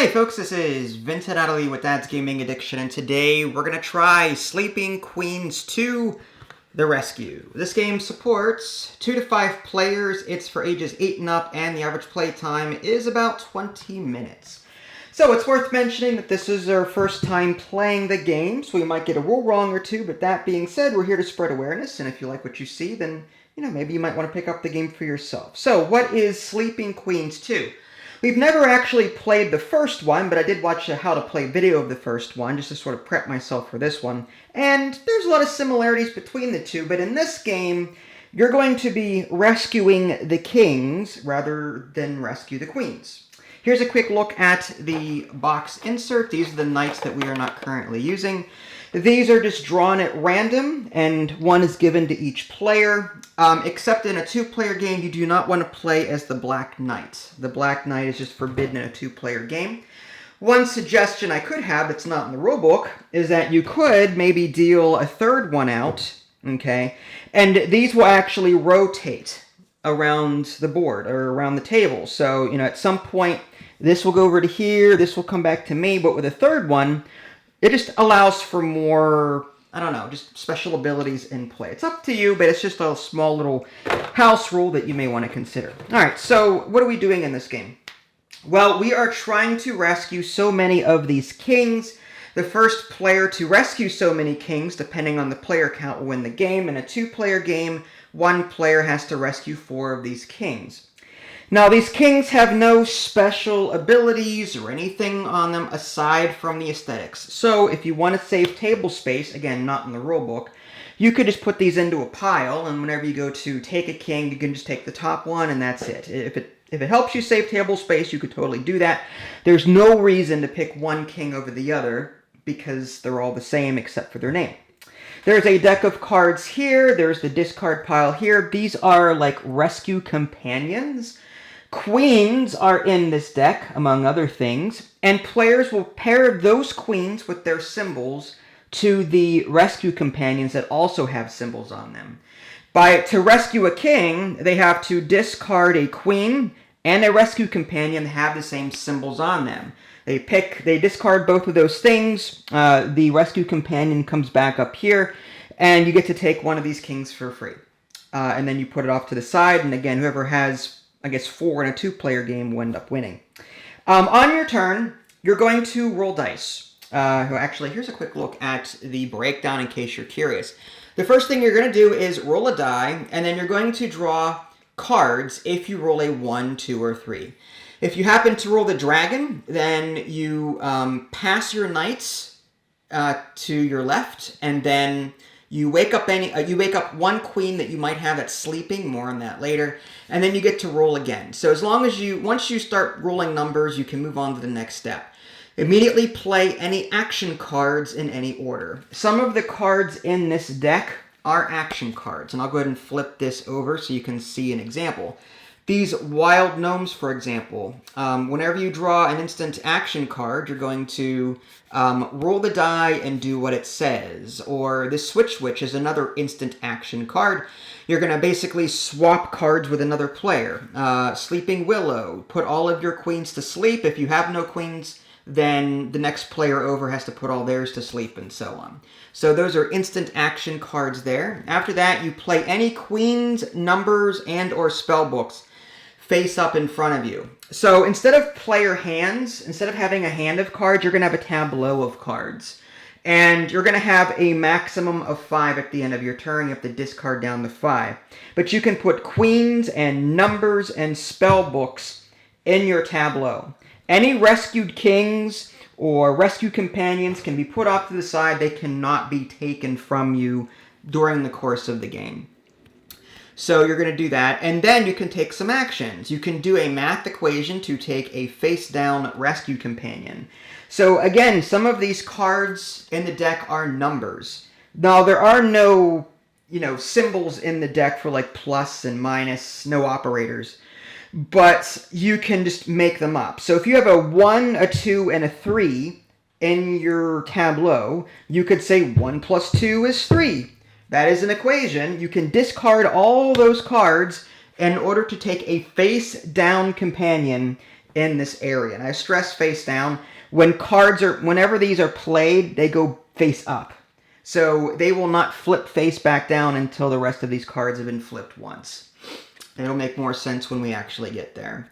Hey folks, this is Vincent Adderley with Dad's Gaming Addiction, and today we're going to try Sleeping Queens 2, The Rescue. This game supports 2 to 5 players, it's for ages 8 and up, and the average play time is about 20 minutes. So it's worth mentioning that this is our first time playing the game, so we might get a rule wrong or two, but that being said, we're here to spread awareness, and if you like what you see, then, maybe you might want to pick up the game for yourself. So, what is Sleeping Queens 2? We've never actually played the first one, but I did watch a how to play video of the first one just to sort of prep myself for this one. And there's a lot of similarities between the two, but in this game, you're going to be rescuing the kings rather than rescue the queens. Here's a quick look at the box insert. These are the knights that we are not currently using. These are just drawn at random, and one is given to each player. Except in a 2-player game, you do not want to play as the Black Knight. The Black Knight is just forbidden in a 2-player game. One suggestion I could have that's not in the rulebook is that you could maybe deal a third one out, okay? And these will actually rotate around the board or around the table. So, at some point, this will go over to here, this will come back to me, but with a third one, it just allows for more, just special abilities in play. It's up to you, but it's just a small little house rule that you may want to consider. Alright, so what are we doing in this game? Well, we are trying to rescue so many of these kings. The first player to rescue so many kings, depending on the player count, will win the game. In a 2-player game, 1 player has to rescue 4 of these kings. Now, these kings have no special abilities or anything on them aside from the aesthetics. So, if you want to save table space, again, not in the rulebook, you could just put these into a pile, and whenever you go to take a king, you can just take the top one, and that's it. If it helps you save table space, you could totally do that. There's no reason to pick one king over the other, because they're all the same except for their name. There's a deck of cards here, there's the discard pile here. These are like rescue companions. Queens are in this deck, among other things, and players will pair those queens with their symbols to the rescue companions that also have symbols on them. To rescue a king, they have to discard a queen and a rescue companion that have the same symbols on them. They discard both of those things, the rescue companion comes back up here, and you get to take one of these kings for free. And then you put it off to the side, and again, whoever has 4 in a 2-player game will end up winning. On your turn, you're going to roll dice. Actually, here's a quick look at the breakdown in case you're curious. The first thing you're going to do is roll a die, and then you're going to draw cards if you roll a 1, 2, or 3. If you happen to roll the dragon, then you pass your knights to your left, and then you wake up one queen that you might have that's sleeping, more on that later, and then you get to roll again. So as long as once you start rolling numbers, you can move on to the next step. Immediately play any action cards in any order. Some of the cards in this deck are action cards, and I'll go ahead and flip this over so you can see an example. These wild gnomes, for example, whenever you draw an instant action card, you're going to roll the die and do what it says. Or this Switch Witch is another instant action card. You're going to basically swap cards with another player. Sleeping Willow, put all of your queens to sleep. If you have no queens, then the next player over has to put all theirs to sleep, and so on. So those are instant action cards there. After that, you play any queens, numbers, and or spell books face up in front of you. So instead of player hands, instead of having a hand of cards, you're going to have a tableau of cards. And you're going to have a maximum of 5 at the end of your turn. You have to discard down to 5. But you can put queens and numbers and spell books in your tableau. Any rescued kings or rescue companions can be put off to the side. They cannot be taken from you during the course of the game. So you're going to do that, and then you can take some actions. You can do a math equation to take a face-down rescue companion. So again, some of these cards in the deck are numbers. Now, there are no, symbols in the deck for like plus and minus, no operators. But you can just make them up. So if you have a 1, a 2, and a 3 in your tableau, you could say 1 plus 2 is 3. That is an equation. You can discard all those cards in order to take a face-down companion in this area. And I stress face down. Whenever these are played, they go face up. So they will not flip face back down until the rest of these cards have been flipped once. It'll make more sense when we actually get there.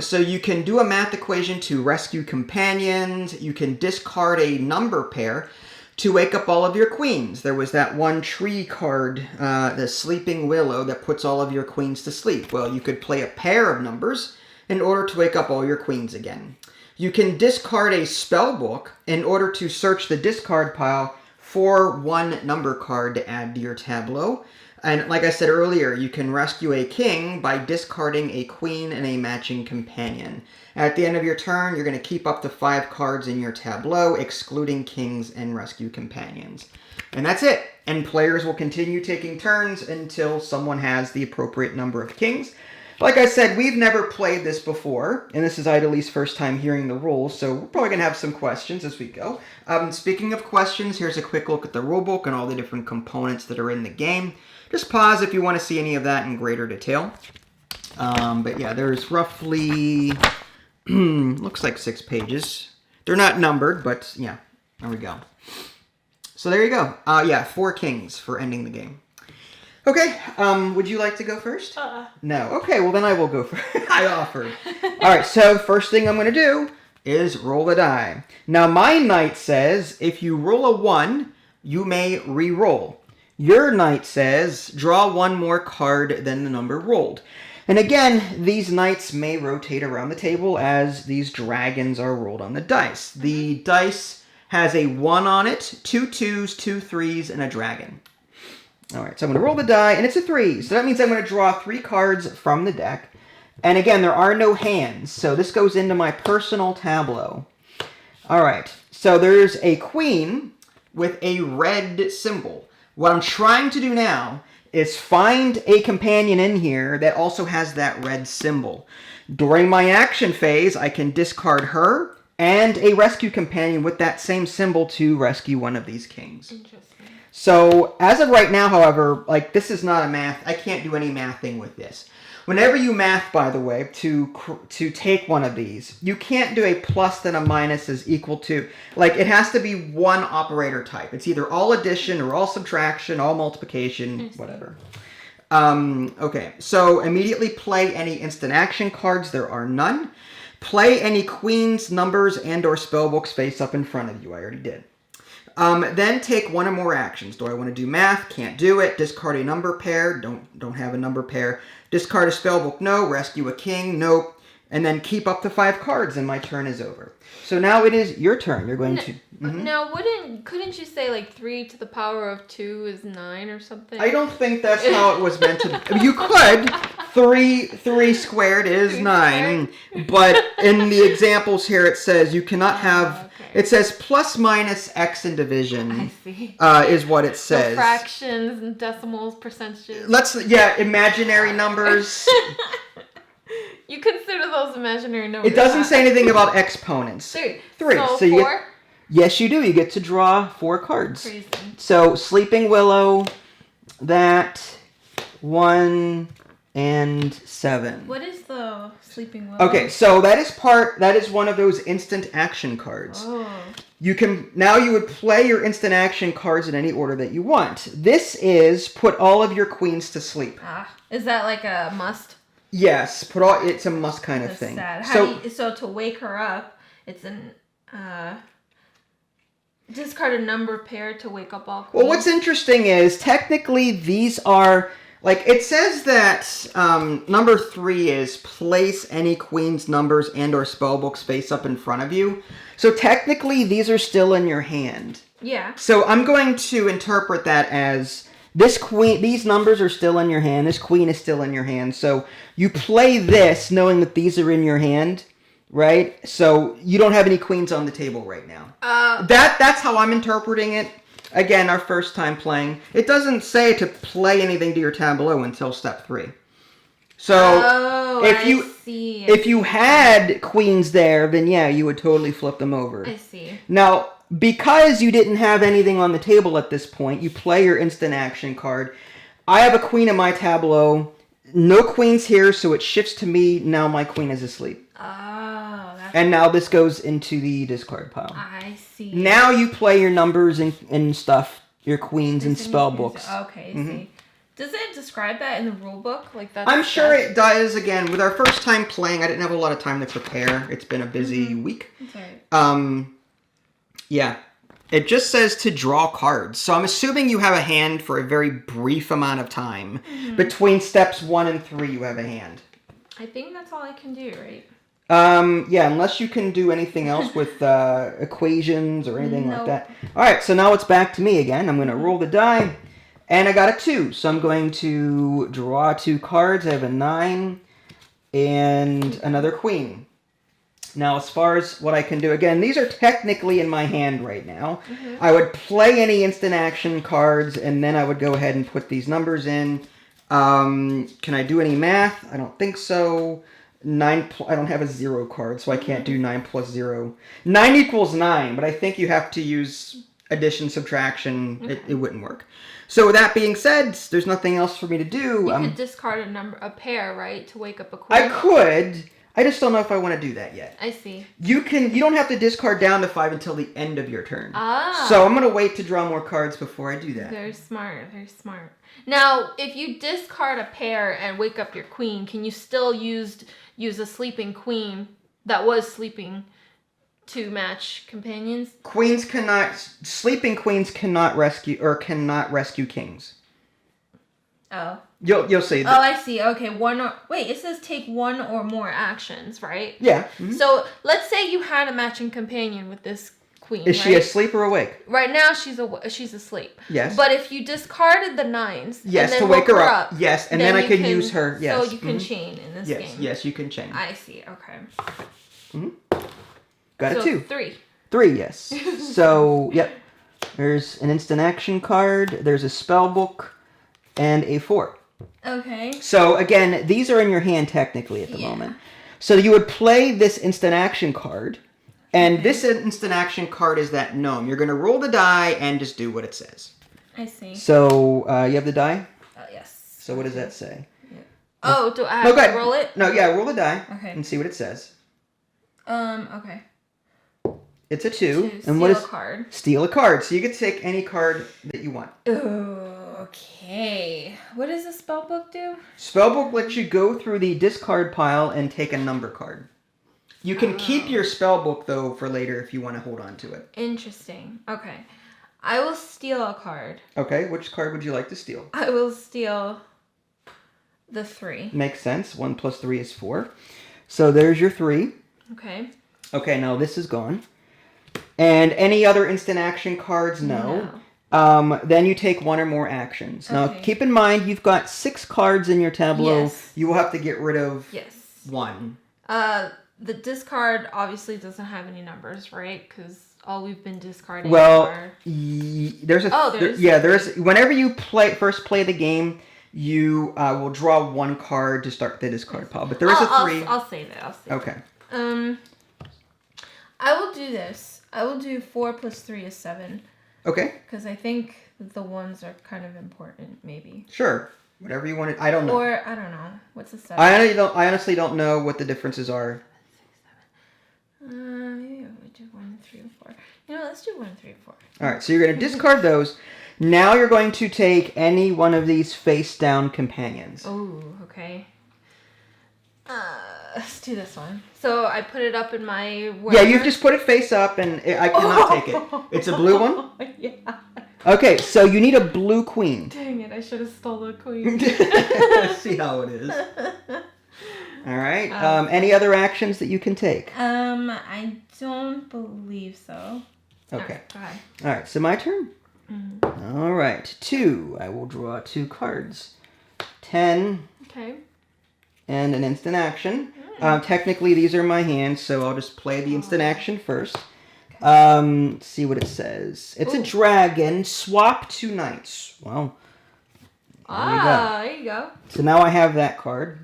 So you can do a math equation to rescue companions. You can discard a number pair to wake up all of your queens. There was that one tree card, the Sleeping Willow, that puts all of your queens to sleep. Well, you could play a pair of numbers in order to wake up all your queens again. You can discard a spell book in order to search the discard pile for one number card to add to your tableau. And like I said earlier, you can rescue a king by discarding a queen and a matching companion. At the end of your turn, you're going to keep up to 5 cards in your tableau, excluding kings and rescue companions. And that's it. And players will continue taking turns until someone has the appropriate number of kings. Like I said, we've never played this before, and this is Idalee's first time hearing the rules, so we're probably going to have some questions as we go. Speaking of questions, here's a quick look at the rulebook and all the different components that are in the game. Just pause if you want to see any of that in greater detail. But yeah, there's roughly, looks like 6 pages. They're not numbered, but yeah, there we go. So there you go. Yeah, 4 kings for ending the game. Okay, would you like to go first? No. Okay, well then I will go first. I offered. Alright, so first thing I'm going to do is roll the die. Now my knight says if you roll a 1, you may re-roll. Your knight says draw 1 more card than the number rolled. And again, these knights may rotate around the table as these dragons are rolled on the dice. The dice has a 1 on it, 2 2s, 2 3s, and a dragon. Alright, so I'm going to roll the die, and it's a 3. So that means I'm going to draw 3 cards from the deck. And again, there are no hands, so this goes into my personal tableau. Alright, so there's a queen with a red symbol. What I'm trying to do now is find a companion in here that also has that red symbol. During my action phase, I can discard her and a rescue companion with that same symbol to rescue one of these kings. Interesting. So, as of right now, however, like, this is not a math. I can't do any mathing with this. Whenever you math, by the way, to take one of these, you can't do a plus then a minus is equal to, like, it has to be one operator type. It's either all addition or all subtraction, all multiplication, whatever. Okay, so immediately play any instant action cards. There are none. Play any queens, numbers, and or spellbooks face up in front of you. I already did. Then take 1 or more actions. Do I want to do math? Can't do it. Discard a number pair. Don't have a number pair. Discard a spellbook. No. Rescue a king. Nope. And then keep up to 5 cards, and my turn is over. So now it is your turn. You're going to. Now, couldn't you say like 3 to the power of 2 is 9 or something? I don't think that's how it was meant to. You could. 3 squared is 9, but in the examples here it says you cannot have. Okay. It says plus minus x in division. I see. Is what it says. No fractions and decimals, percentages. Imaginary numbers. You consider those imaginary numbers. It doesn't say anything about exponents. 3. So 4? Yes, you do. You get to draw 4 cards. Crazy. So Sleeping Willow, that 1 and 7. What is the Sleeping Willow? Okay, so that is one of those instant action cards. Oh. You would play your instant action cards in any order that you want. This is put all of your queens to sleep. Is that like a must? Yes, it's a must kind of thing. Sad. So to wake her up, it's an discard a number pair to wake up all queens. Well, what's interesting is technically these are like it says that number 3 is place any queen's numbers and or spellbooks face up in front of you. So technically these are still in your hand. Yeah. So I'm going to interpret that as these numbers are still in your hand. This queen is still in your hand. So you play this knowing that these are in your hand, right? So you don't have any queens on the table right now. That's how I'm interpreting it. Again, our first time playing. It doesn't say to play anything to your tableau until step 3. So if you had queens there, then yeah, you would totally flip them over. I see. Now, because you didn't have anything on the table at this point, you play your instant action card. I have a queen in my tableau. No queens here, so it shifts to me. Now my queen is asleep. that's... And now this goes into the discard pile. I see. Now you play your numbers and stuff, your queens and spell books. Okay, I see. Does it describe that in the rule book? Like that? I'm sure it does. Again, with our first time playing, I didn't have a lot of time to prepare. It's been a busy week. That's right. Yeah. It just says to draw cards. So I'm assuming you have a hand for a very brief amount of time. Between steps 1 and 3, you have a hand. I think that's all I can do, right? Yeah, unless you can do anything else with equations or anything like that. All right, so now it's back to me again. I'm going to roll the die, and I got a 2. So I'm going to draw 2 cards. I have a 9 and another queen. Now, as far as what I can do, again, these are technically in my hand right now. I would play any instant action cards, and then I would go ahead and put these numbers in. Can I do any math? I don't think so. I don't have a 0 card, so I can't do 9 plus 0. 9 equals 9, but I think you have to use addition, subtraction. It wouldn't work. So with that being said, there's nothing else for me to do. You could discard a pair, right, to wake up a queen? I could. I just don't know if I want to do that yet. I see. You don't have to discard down to 5 until the end of your turn. Ah. So I'm going to wait to draw more cards before I do that. Very smart, very smart. Now, if you discard a pair and wake up your queen, can you still use a sleeping queen that was sleeping to match companions? Sleeping queens cannot rescue kings. Oh. You'll see. Oh, I see. Okay, it says take 1 or more actions, right? Yeah. So let's say you had a matching companion with this queen. Is she asleep or awake? Right now she's asleep. Yes. But if you discarded the 9s, yes, and then to wake her up. Yes, and then I can use her. Yes. So you can chain in this game. Yes, you can chain. I see. Okay. Got a 2. 3. 3, yes. So, yep. There's an instant action card. There's a spell book, and a 4. Okay. So again, these are in your hand technically at the moment. So you would play this instant action card, and this instant action card is that gnome. You're going to roll the die and just do what it says. I see. So you have the die? Yes. So what does that say? Yeah. Oh, do I have to roll it? No, yeah, roll the die. Okay. And see what it says. Okay. It's a 2. And what is a card? Steal a card. So you can take any card that you want. Okay. What does the spellbook do? Spellbook lets you go through the discard pile and take a number card. You can keep your spellbook though for later if you want to hold on to it. Interesting. Okay. I will steal a card. Okay, which card would you like to steal? I will steal the 3. Makes sense. 1 plus 3 is 4. So there's your 3. Okay. Okay, now this is gone. And any other instant action cards? No. Then you take 1 or more actions. Now, keep in mind, you've got 6 cards in your tableau. Yes. You will have to get rid of 1. The discard obviously doesn't have any numbers, right? Because all we've been discarding are... there's whenever you first play the game, you will draw 1 card to start the discard pile. But there is a 3. I'll say that. Okay. I will do this. I will do 4 plus 3 is 7. Okay. Because I think the 1s are kind of important, maybe. Sure. Whatever you want. I don't know. Or, I don't know. What's the 7? I honestly don't know what the differences are. 6, 7. Maybe I would do 1, 3, 4. You know, let's do 1, 3, 4. All right. So you're going to discard those. Now you're going to take any one of these face down companions. Oh, okay. Let's do this one. So I put it up in my... Yeah, you've just put it face up, and I cannot take it. It's a blue one? Yeah. Okay, so you need a blue queen. Dang it, I should have stolen a queen. See how it is. All right. Any other actions that you can take? I don't believe so. Okay. Go ahead. All right, so my turn. All right, 2. I will draw 2 cards. 10. Okay. And an instant action. Technically, these are my hands, so I'll just play the instant action first. See what it says. It's a dragon. Swap 2 knights. Well, there you go. So now I have that card.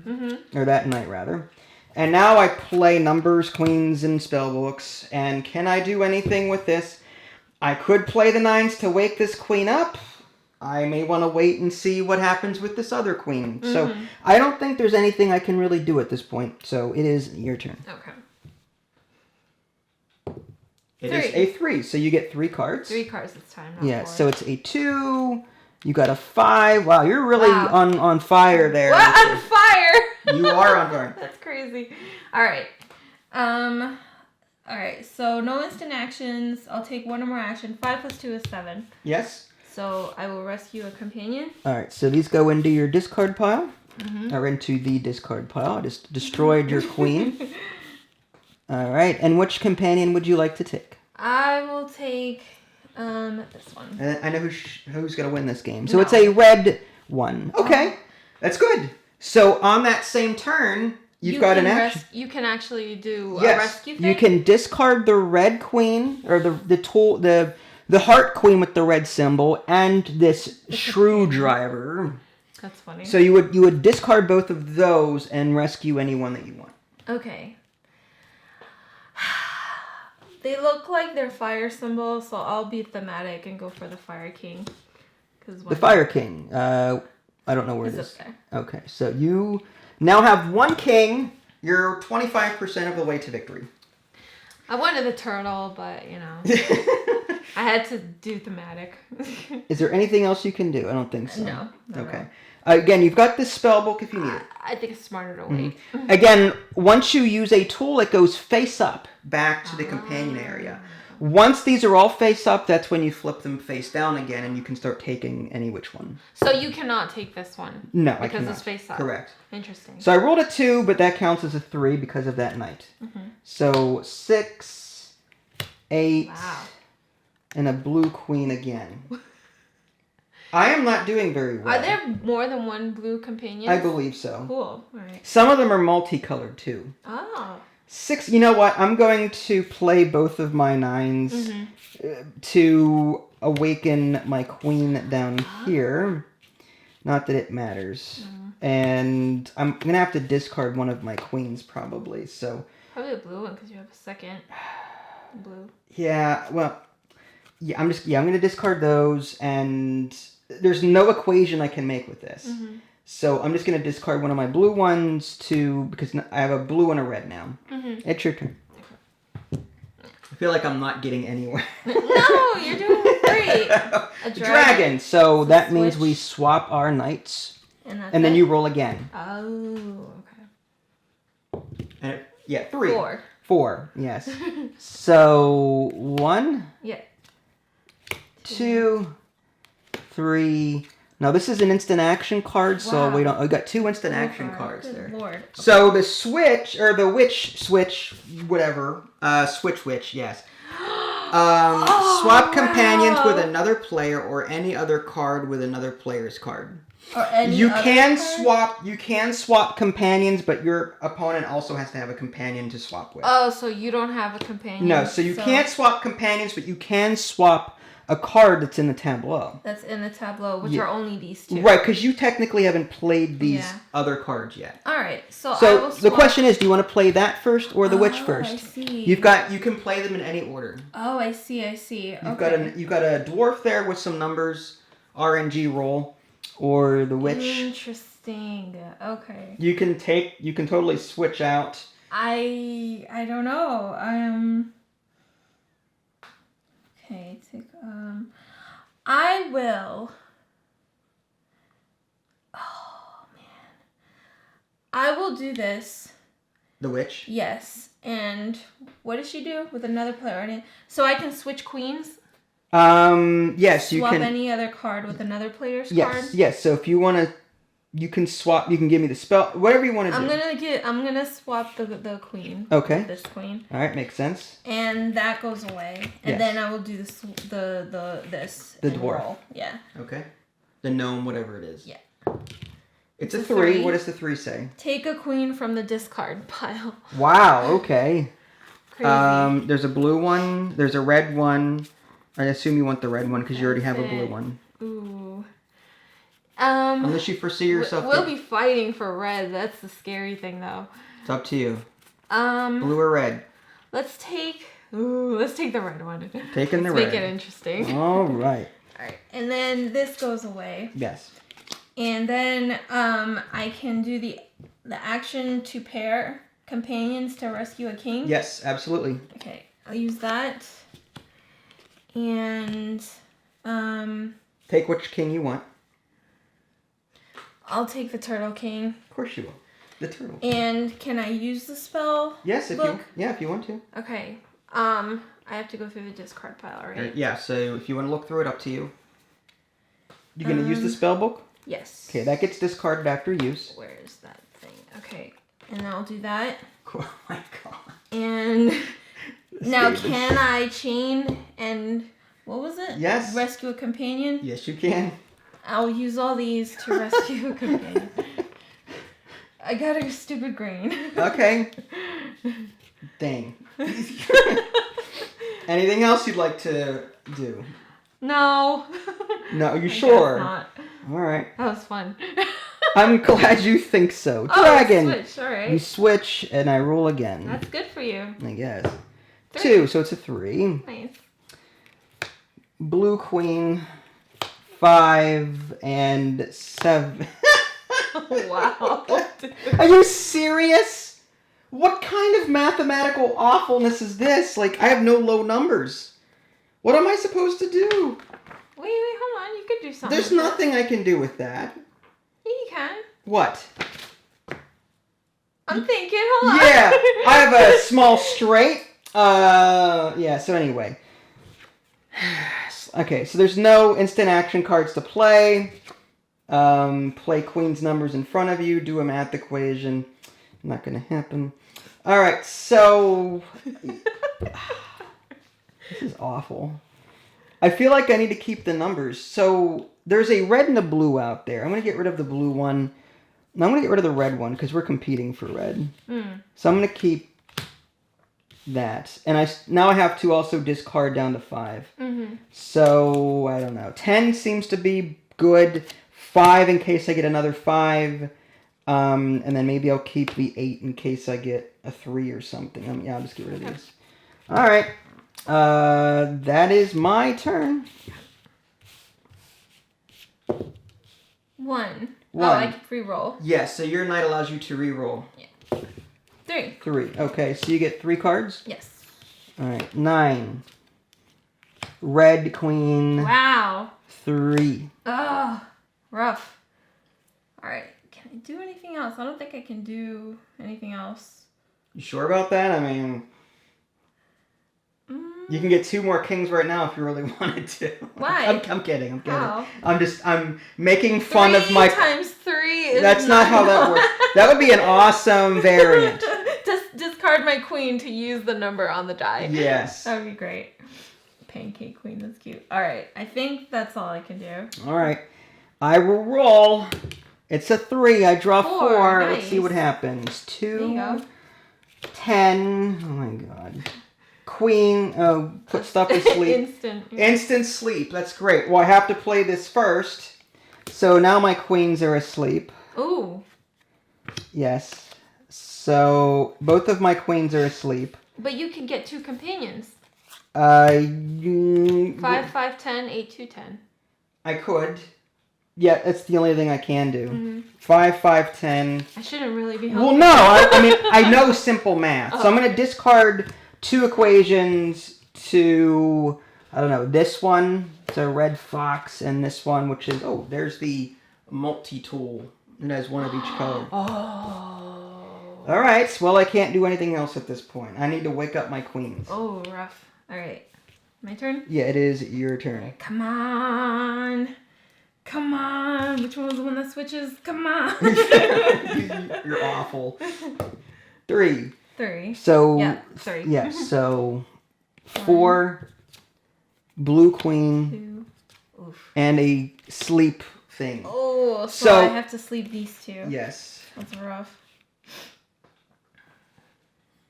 Or that knight, rather. And now I play numbers, queens, and spellbooks. And can I do anything with this? I could play the 9s to wake this queen up. I may want to wait and see what happens with this other queen. Mm-hmm. So I don't think there's anything I can really do at this point. So it is your turn. Okay. It is a 3, so you get 3 cards. 3 cards this time. Not Yeah, 4. so it's a 2. You got a 5. Wow, you're really on fire there. What? On fire? You are on fire. That's crazy. All right. All right. So no instant actions. I'll take one or more action. 5 plus 2 is 7. Yes. So I will rescue a companion. All right. So these go into your discard pile, or into the discard pile. I just destroyed your queen. All right. And which companion would you like to take? I will take this one. I know who's going to win this game. So it's a red one. Okay. That's good. So on that same turn, you've got an action. You can actually do Yes. a rescue thing? You can discard the red queen, or the heart queen with the red symbol, and this screwdriver. That's funny. So you would discard both of those and rescue anyone that you want. Okay. They look like they're fire symbols, so I'll be thematic and go for the Fire King. The Fire King. I don't know where it is. Okay. Okay, so you now have 1 king. You're 25% of the way to victory. I wanted the turtle, but, you know, I had to do thematic. Is there anything else you can do? I don't think so. No. Okay. Again, you've got this spell book if you need it. I think it's smarter to wait. Again, once you use a tool, it goes face up back to the companion area. Once these are all face up, that's when you flip them face down again, and you can start taking any which one. So you cannot take this one? No, I cannot. Because it's face up. Correct. Interesting. So I rolled a 2, but that counts as a 3 because of that knight. So 6, 8, and a blue queen again. I am not doing very well. Are there more than one blue companion? I believe so. Cool. All right. Some of them are multicolored too. Oh. 6. You know what? I'm going to play both of my 9s to awaken my queen down here. Not that it matters. And I'm going to have to discard one of my queens probably. So Probably a blue one because you have a second blue. yeah, well, yeah, I'm going to discard those, and there's no equation I can make with this. So I'm just going to discard one of my blue ones because I have a blue and a red now. It's your turn. I feel like I'm not getting anywhere. No, you're doing great. A dragon. So that means we swap our knights, and then you roll again. Oh, okay. And 3. 4. 4, yes. So 1. Yeah. 2, 3. Now this is an instant action card, so we got 2 instant action cards Good there. Lord. Okay. So the switch, or the witch switch, whatever, switch witch, yes. Swap companions with another player or any other card with another player's card. Or any You other can card? swap companions, but your opponent also has to have a companion to swap with. Oh, so you don't have a companion. No, so you can't swap companions, but you can swap a card that's in the tableau. That's in the tableau, which are only these 2. Right, because you technically haven't played these other cards yet. All right, so I So will the swap. question is, do you want to play that first or the witch first? I see. You can play them in any order. Oh, I see. You've got a dwarf there with some numbers, RNG roll, or the witch. Interesting. Okay. You can totally switch out. I don't know. Okay, I will. Oh man. I will do this. The witch? Yes. And what does she do with another player? So I can switch queens? Yes, you can. Swap any other card with another player's card? Yes. So if you want to, you can swap. You can give me the spell, whatever you want to do. I'm gonna swap the queen. Okay. With this queen. All right, makes sense. And that goes away. And then I will do this the dwarf. roll. Yeah. Okay. The gnome, whatever it is. Yeah. It's a 3. What does the 3 say? Take a queen from the discard pile. Wow. Okay. Crazy. There's a blue one. There's a red one. I assume you want the red one because you already have a blue one. Ooh. Unless you foresee yourself. We'll be fighting for red. That's the scary thing, though. It's up to you. Blue or red? Let's take the red one. Taking the red. Let's make it interesting. All right. Alright, and then this goes away. Yes. And then I can do the action to pair companions to rescue a king. Yes, absolutely. Okay, I'll use that. And take which king you want. I'll take the Turtle King. Of course you will. The turtle. And can I use the spell? Yes, if book? you want to. Okay. I have to go through the discard pile, right? Yeah, so if you want to look through it, up to you. You gonna use the spell book? Yes. Okay, that gets discarded after use. Where is that thing? Okay. And I'll do that. Oh my god. And now can I chain and what was it? Yes. Rescue a companion? Yes, you can. I'll use all these to rescue a companion. I got a stupid grain. Okay. Dang. Anything else you'd like to do? No. No, are you sure? Not. All right. That was fun. I'm glad you think so. Oh, Dragon. switch. All right. You switch, and I roll again. That's good for you. I guess. 3. 2, so it's a 3. Nice. Blue queen, 5, and 7. Wow. Are you serious? What kind of mathematical awfulness is this? Like, I have no low numbers. What am I supposed to do? Wait, hold on. You could do something. There's nothing I can do with that. Yeah, you can. What? I'm thinking. Hold on. Yeah, I have a small straight. Yeah, so anyway. Okay, so there's no instant action cards to play. Play queen's numbers in front of you. Do a math equation. Not going to happen. All right, so this is awful. I feel like I need to keep the numbers. So there's a red and a blue out there. I'm going to get rid of the blue one. And I'm going to get rid of the red one because we're competing for red. So I'm going to keep that. And now I have to also discard down to 5. So, I don't know. 10 seems to be good. 5 in case I get another 5. And then maybe I'll keep the 8 in case I get a 3 or something. Yeah, I'll just get rid of these. All right. That is my turn. 1. 1. Oh, I can re-roll. Yes, so your knight allows you to re-roll. Yeah. 3. 3. Okay, so you get 3 cards? Yes. All right. 9. Red queen. Wow. 3. Oh, rough. All right. Can I do anything else? I don't think I can do anything else. You sure about that? I mean, you can get 2 more kings right now if you really wanted to. Why? I'm kidding. How? I'm making fun of my... 3 times 3 is That's not how that works. That would be an awesome variant. Just discard my queen to use the number on the die. Yes. That would be great. Pancake queen, that's cute. All right, I think that's all I can do. All right. I will roll. It's a 3. I draw 4. Nice. Let's see what happens. 2. There you go. 10. Oh my god. Queen. Oh, put stuff to sleep. Instant sleep. That's great. Well, I have to play this first. So now my queens are asleep. Ooh. Yes. So both of my queens are asleep. But you can get 2 companions. 5, 5, 10, 8, 2, 10. I could. Yeah, that's the only thing I can do. 5, 5, 10. I shouldn't really be helping. Well, no. I mean, I know simple math. So I'm going to discard 2 equations to, I don't know, this one. It's a red fox, and this one, which is, oh, there's the multi-tool. It has 1 of each color. Oh. All right. Well, I can't do anything else at this point. I need to wake up my queens. Oh, rough. All right. My turn? Yeah, it is your turn. Come on. Come on. Which one was the one that switches? Come on. You're awful. 3. 3. So, yeah, 3. Yeah, so 4, blue queen, 2. Oof. and a sleep thing. Oh, so I have to sleep these 2. Yes. That's rough.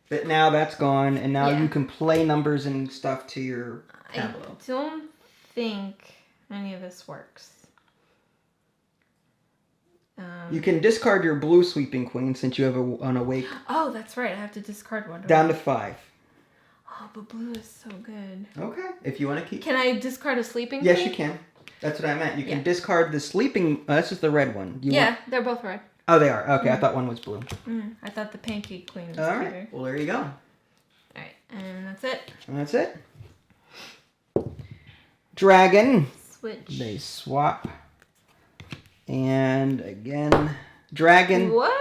But now that's gone, and now you can play numbers and stuff to your tableau. I don't think any of this works. You can discard your blue sweeping queen since you have an awake. Oh, that's right. I have to discard one. Down to 5. Oh, but blue is so good. Okay, if you want to keep. Can I discard a sleeping Yes, queen? you can. That's what I meant. You can Yeah. discard the sleeping... this is the red one. They're both red. Oh, they are. Okay, I thought one was blue. I thought the pancake queen was All cuter. right. Well, there you go. All right, and that's it. And that's it. Dragon. Switch. They swap. And again, dragon. What?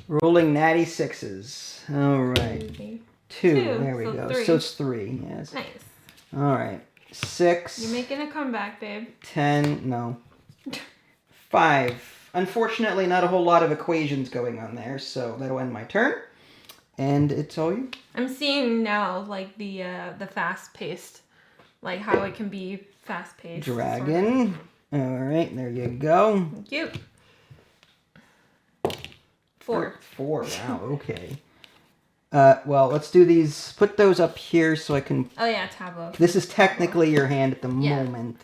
Rolling natty sixes. All right. Two. There we so go. 3. So it's 3. Yes. Nice. All right. 6. You're making a comeback, babe. 10. No. 5. Unfortunately, not a whole lot of equations going on there, so that'll end my turn. And it's all you. I'm seeing now, like, the fast-paced, like, how it can be fast-paced. Dragon. All right, there you go. Thank you. 4. 4. Wow, okay. Well, let's do these. Put those up here so I can... Oh, yeah, tableau. This is technically your hand at the moment.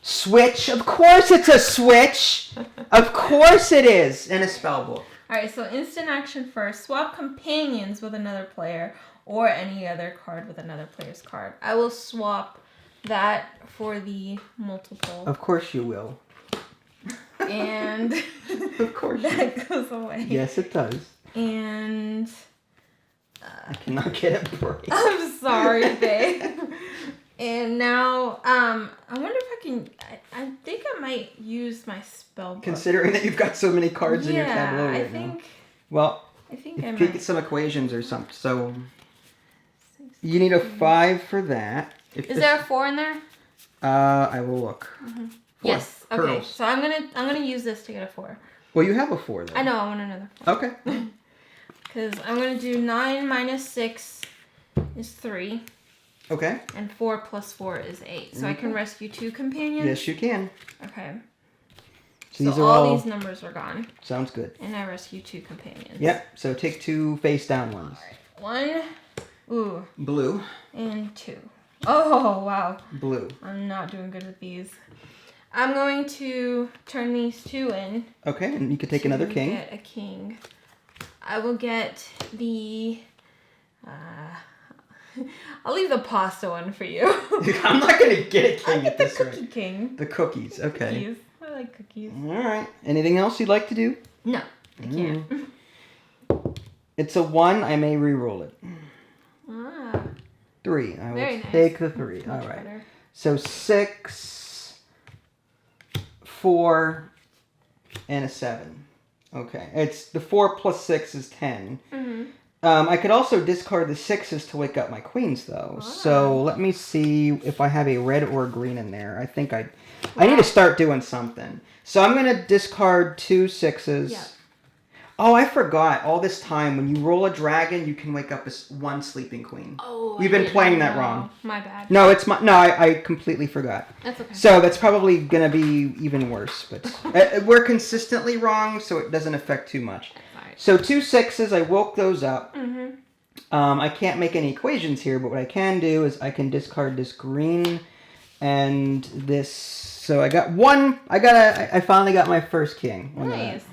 Switch. Of course it's a switch. Of course it is. And a spell book. Alright, so instant action first. Swap companions with another player or any other card with another player's card. I will swap that for the multiple. Of course you will. And Of course that goes away. Yes, it does. And I cannot get a break. I'm sorry, babe. And now, I wonder if I can. I think I might use my spell book. Considering that you've got so many cards in your tableau right now. Well, I think I you might. get some equations or something. So you need a 5 for that. Is there a 4 in there? I will look. Mm-hmm. 4. Yes. Okay. Pearls. So I'm gonna use this to get a 4. Well, you have a 4 though. I know. I want another 4. Okay. Because I'm gonna do 9 minus 6 is 3. Okay. And 4 plus 4 is 8. So I can rescue 2 companions? Yes, you can. Okay. So So these are all these numbers are gone. Sounds good. And I rescue 2 companions. Yep. So take 2 face down ones. Alright. 1. Ooh. Blue. And 2. Oh, wow. Blue. I'm not doing good with these. I'm going to turn these 2 in. Okay, and you could take another king. Get a king. I will get the... I'll leave the pasta one for you. I'm not going to get a king I'll at get the this cookie rate. king. The cookies, okay. Cookies. I like cookies. All right. Anything else you'd like to do? No, I can't. It's a 1. I may re-roll it. Ah, 3. I will very nice. take the 3. All much right. better. So 6, 4, and a 7. Okay. It's the 4 plus 6 is 10. Mm-hmm. I could also discard the 6s to wake up my queens, though. Ah. So let me see if I have a red or a green in there. I think I need to start doing something. So I'm going to discard 2 6s. Yeah. Oh, I forgot. All this time, when you roll a dragon, you can wake up one sleeping queen. Oh, You've been playing that wrong. My bad. No, it's my... No, I completely forgot. That's okay. So that's probably going to be even worse. But we're consistently wrong, so it doesn't affect too much. Alright. So 2 6s, I woke those up. Mm-hmm. I can't make any equations here, but what I can do is I can discard this green and this. So I got one. I finally got my first king. Nice.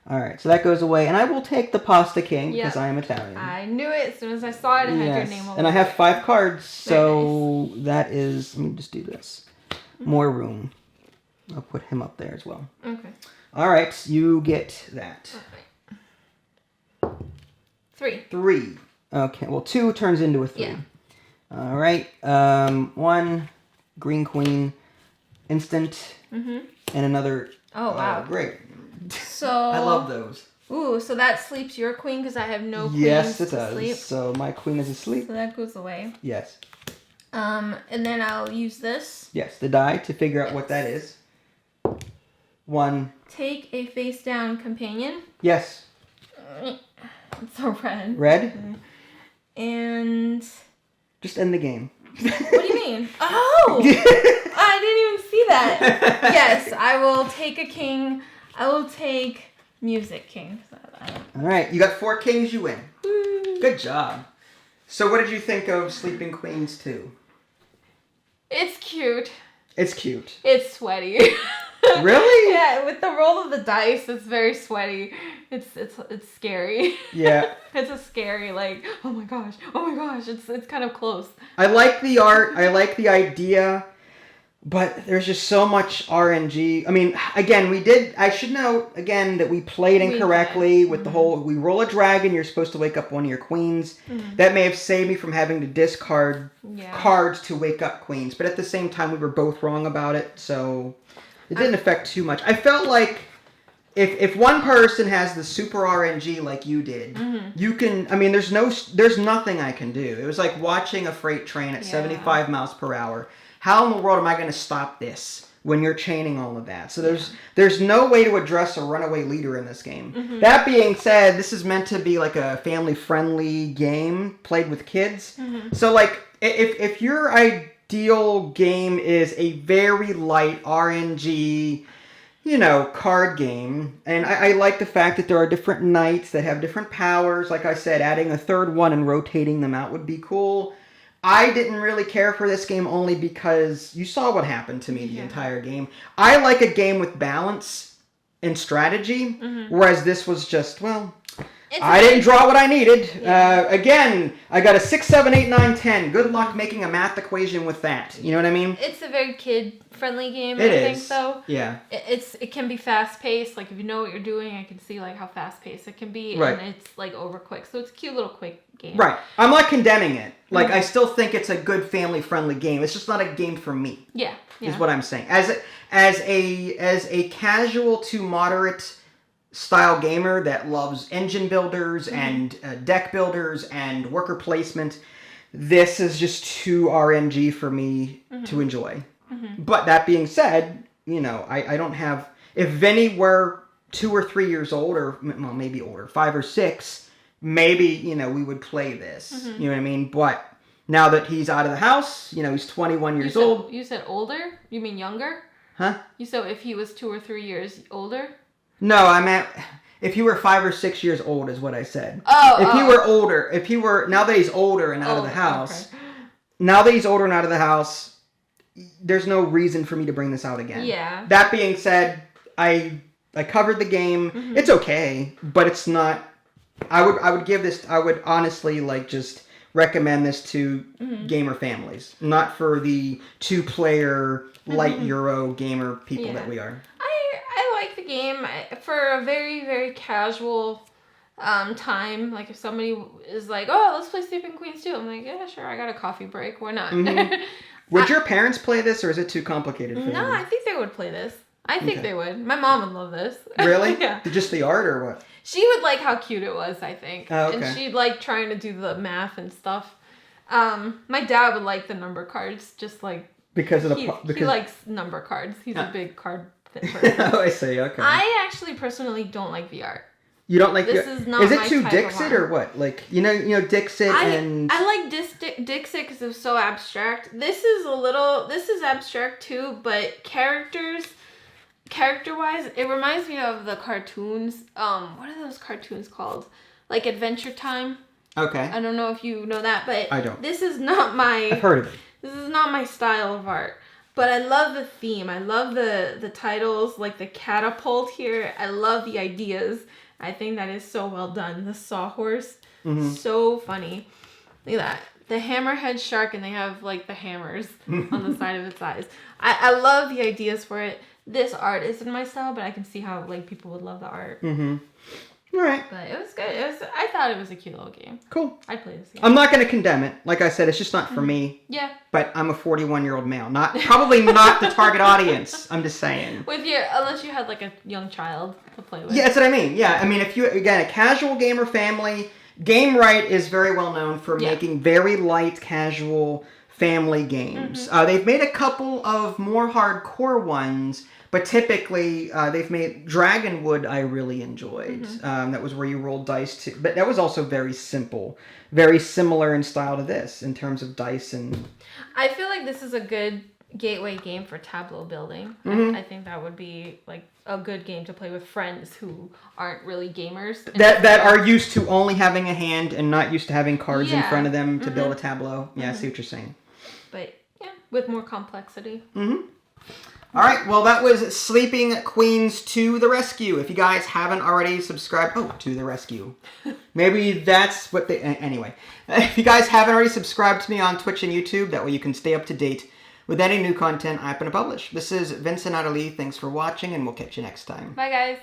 All right, so that goes away, and I will take the pasta king because Yep. I am Italian. I knew it as soon as I saw it. It had your name on it. And I have 5 cards, so Very that is. Let me just do this. More room. I'll put him up there as well. Okay. All right, you get that. Okay. 3. 3. Okay, well 2 turns into a 3. Yeah. All right. 1 green queen, instant, Mm-hmm. and another. Oh, wow. Great. So I love those. Ooh, so that sleeps your queen because I have no queens Yes, it to does. sleep. So my queen is asleep. So that goes away. Yes. And then I'll use this. Yes, the die to figure out what that is. 1. Take a face down companion. Yes. It's a red. Red. And Just end the game. what do you mean? Oh! I didn't even see that. Yes, I will take a king. I will take music king. All right, you got 4 kings. You win. Woo. Good job. So, what did you think of Sleeping Queens 2? It's cute. It's cute. It's sweaty. Really? Yeah, with the roll of the dice, it's very sweaty. It's scary. Yeah. It's a scary, like, oh my gosh. It's kind of close. I like the art. I like the idea. But there's just so much RNG. I mean, again, I should note, again, that we played incorrectly with the whole, we roll a dragon, you're supposed to wake up one of your queens. That may have saved me from having to discard cards to wake up queens. But at the same time, we were both wrong about it, so it didn't affect too much. I felt like if one person has the super RNG like you did, you can, I mean, there's nothing I can do. It was like watching a freight train at 75 miles per hour. How in the world am I going to stop this when you're chaining all of that? So there's no way to address a runaway leader in this game. That being said, this is meant to be like a family-friendly game played with kids. So like if your ideal game is a very light RNG, card game, and I like the fact that there are different knights that have different powers. Like I said, adding a third one and rotating them out would be cool. I didn't really care for this game only because you saw what happened to me the entire game. I like a game with balance and strategy, whereas this was just, I didn't draw what I needed. Again, I got a 6, 7, 8, 9, 10. Good luck making a math equation with that. You know what I mean? It's a very kid-friendly game, I think, though. Yeah. It can be fast-paced. Like, if you know what you're doing, I can see, like, how fast-paced it can be. Right. And it's, like, over-quick. So it's a cute little quick game. Right. I'm not condemning it. Like, I still think it's a good family-friendly game. It's just not a game for me. Yeah. Is what I'm saying. As a casual to moderate style gamer that loves engine builders and deck builders and worker placement, this is just too RNG for me to enjoy. But that being said, I don't have, if Vinny were 2 or 3 years old, or well, maybe older, 5 or 6, maybe, we would play this. You know what I mean? But now that he's out of the house, he's 21 years old. You said older? You mean younger? Huh? You said if he was 2 or 3 years older? No, I meant if he were 5 or 6 years old is what I said. If he were older, now that he's older and out of the house, now that he's older and out of the house, there's no reason for me to bring this out again. Yeah. That being said, I covered the game. It's okay, but it's not. I would honestly just recommend this to gamer families, not for the 2-player light Euro gamer people that we are. I like the game for a very, very casual time. Like if somebody is like, oh, let's play Sleeping Queens 2. I'm like, yeah, sure, I got a coffee break. Why not? Would your parents play this, or is it too complicated for them? No, I think they would play this. I think they would. My mom would love this. Really? Yeah. Just the art or what? She would like how cute it was, I think. Oh, okay. And she'd like trying to do the math and stuff. My dad would like the number cards, just like because of he likes number cards. He's a big card person. Oh, I see. Okay. I actually personally don't like VR. You don't like this? Is not. Is it too Dixit or what? Like Dixit and I like Dixit because it was so abstract. This is abstract too, but character-wise, it reminds me of the cartoons. What are those cartoons called? Like Adventure Time. Okay. I don't know if you know that, but I don't. This is not my. I've heard of it. This is not my style of art. But I love the theme. I love the titles, like the catapult here. I love the ideas. I think that is so well done. The sawhorse, so funny. Look at that. The hammerhead shark, and they have like the hammers on the side of its eyes. I love the ideas for it. This art isn't my style, but I can see how like people would love the art. All right. But it was good. I thought it was a cute little game. Cool. I'd play this game. I'm not going to condemn it. Like I said, it's just not for me. Yeah. But I'm a 41-year-old male. Probably not the target audience. I'm just saying. Unless you had like a young child to play with. Yeah, that's what I mean. Yeah, I mean, if you, again, a casual gamer family, Game Right is very well known for making very light, casual family games. They've made a couple of more hardcore ones, but typically they've made Dragonwood. I really enjoyed. That was where you rolled dice too, but that was also very simple, very similar in style to this in terms of dice and. I feel like this is a good gateway game for tableau building. I think that would be like a good game to play with friends who aren't really gamers. That are used to only having a hand and not used to having cards in front of them to build a tableau. Yeah, I see what you're saying. But yeah, with more complexity. All right, well, that was Sleeping Queens to the Rescue. If you guys haven't already subscribed... Oh, to the rescue. Maybe that's what they... Anyway, if you guys haven't already subscribed to me on Twitch and YouTube, that way you can stay up to date with any new content I happen to publish. This is Vincent Natalie. Thanks for watching, and we'll catch you next time. Bye, guys.